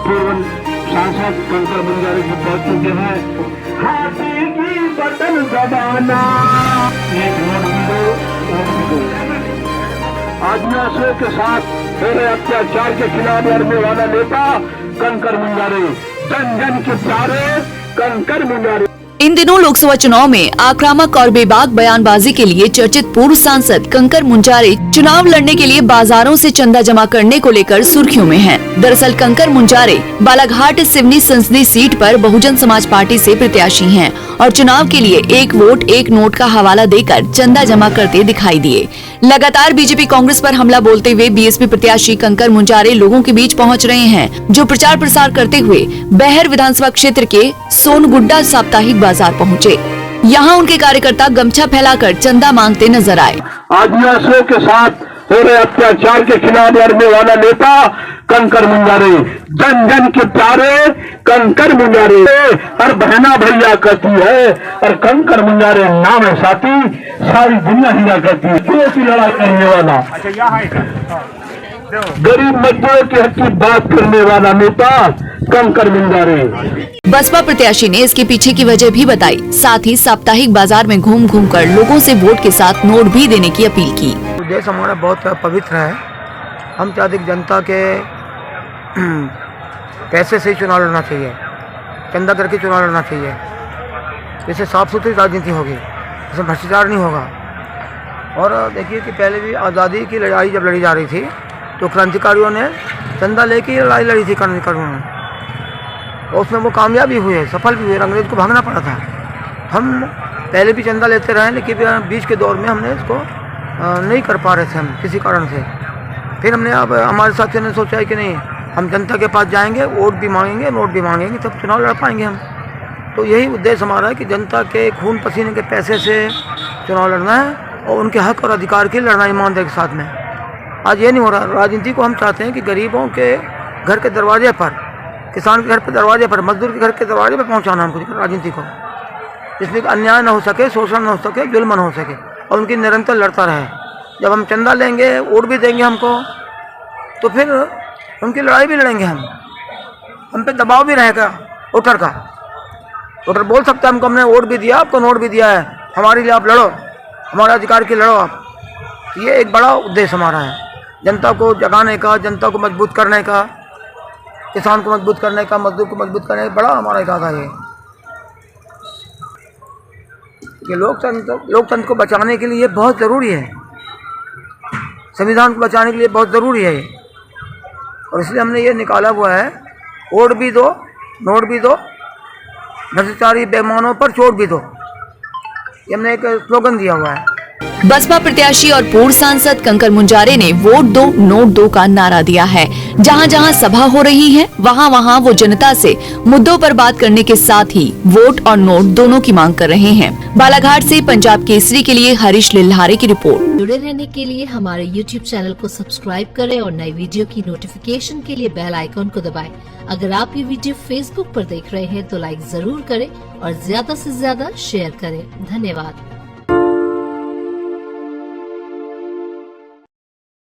पूर्व सांसद कंकर मुंजारे जी पहुंच चुके हैं। हाथी की बटन दबाना, एक वोट भी दो, वोट भी दो। आदिवासियों के साथ हो रहे अत्याचार के खिलाफ लड़ने वाला नेता कंकर मुंजारे, जन जन के प्यारे कंकर मुंजारे। इन दिनों लोकसभा चुनाव में आक्रामक और बेबाक बयानबाजी के लिए चर्चित पूर्व सांसद कंकर मुंजारे चुनाव लड़ने के लिए बाजारों से चंदा जमा करने को लेकर सुर्खियों में हैं। दरअसल कंकर मुंजारे बालाघाट सिवनी संसदीय सीट पर बहुजन समाज पार्टी से प्रत्याशी हैं और चुनाव के लिए एक वोट एक नोट का हवाला देकर चंदा जमा करते दिखाई दिए। लगातार बीजेपी कांग्रेस पर हमला बोलते हुए बीएसपी प्रत्याशी कंकर मुंजारे लोगों के बीच पहुंच रहे हैं, जो प्रचार प्रसार करते हुए बैहर विधानसभा क्षेत्र के सोनगुड्डा साप्ताहिक बाजार पहुंचे। यहां उनके कार्यकर्ता गमछा फैलाकर चंदा मांगते नजर आए। आदिवासियों के साथ हो रहे अत्याचार के खिलाफ लड़ने वाला नेता कंकर मुंजारे, जन जन के प्यारे कंकर मुंजारे। हर बहना भैया कहती है और कंकर मुंजारे नाम है साथी, सारी दुनिया हिला करती है। क्यों की लड़ाई करने वाला, गरीब मजदूरों के हक की बात करने वाला नेता कंकर मुंजारे। बसपा प्रत्याशी ने इसके पीछे की वजह भी बताई, साथ ही साप्ताहिक बाजार में घूम घूम कर लोगों से वोट के साथ नोट भी देने की अपील की। देश हमारा बहुत पवित्र है, हम चाहते कि जनता के पैसे से ही चुनाव लड़ना चाहिए, चंदा करके चुनाव लड़ना चाहिए। इससे साफ सुथरी राजनीति होगी, इसमें भ्रष्टाचार नहीं होगा। और देखिए कि पहले भी आज़ादी की लड़ाई जब लड़ी जा रही थी तो क्रांतिकारियों ने चंदा लेके लड़ाई लड़ी थी क्रांतिकारियों ने, और उसमें वो कामयाब भी हुए, सफल भी हुए। अंग्रेज को भागना पड़ा था। हम पहले भी चंदा लेते रहे, लेकिन बीच के दौर में हमने इसको नहीं कर पा रहे थे हम किसी कारण से। फिर हमने अब हमारे साथियों ने सोचा है कि नहीं, हम जनता के पास जाएंगे, वोट भी मांगेंगे, नोट भी मांगेंगे, तब चुनाव लड़ पाएंगे हम। तो यही उद्देश्य हमारा है कि जनता के खून पसीने के पैसे से चुनाव लड़ना है और उनके हक और अधिकार के लड़ना ईमानदारी के साथ में। आज ये नहीं हो रहा। राजनीति को हम चाहते हैं कि गरीबों के घर के दरवाजे पर, किसान के घर के दरवाजे पर, मजदूर के घर के दरवाजे पर पहुँचाना हमको राजनीति को, जिसमें अन्याय न हो सके, शोषण न हो सके, जुल्म न हो सके और उनकी निरंतर लड़ता रहे। जब हम चंदा लेंगे, वोट भी देंगे हमको, तो फिर उनकी लड़ाई भी लड़ेंगे हम पे दबाव भी रहेगा वोटर का। वोटर बोल सकता है हमको, हमने वोट भी दिया, आपको नोट भी दिया है, हमारे लिए आप लड़ो, हमारे अधिकार की लड़ो आप। ये एक बड़ा उद्देश्य हमारा है, जनता को जगाने का, जनता को मजबूत करने का, किसान को मजबूत करने का, मजदूर को मजबूत करने का, बड़ा हमारा इरादा है। ये लोकतंत्र को बचाने के लिए ये बहुत ज़रूरी है, संविधान को बचाने के लिए बहुत ज़रूरी है। और इसलिए हमने ये निकाला हुआ है, वोट भी दो, नोट भी दो, भ्रष्टाचारी बेईमानों पर चोट भी दो। ये हमने एक स्लोगन दिया हुआ है। बसपा प्रत्याशी और पूर्व सांसद कंकर मुंजारे ने वोट दो नोट दो का नारा दिया है। जहां जहां सभा हो रही है, वहां वहां वो जनता से मुद्दों पर बात करने के साथ ही वोट और नोट दोनों की मांग कर रहे हैं। बालाघाट से पंजाब केसरी के लिए हरीश लिल्हारे की रिपोर्ट। जुड़े रहने के लिए हमारे YouTube चैनल को सब्सक्राइब करें और नई वीडियो की नोटिफिकेशन के लिए बेल आइकॉन को दबाएं। अगर आप ये वीडियो Facebook पर देख रहे हैं तो लाइक जरूर करें और ज्यादा से ज्यादा शेयर करें। धन्यवाद।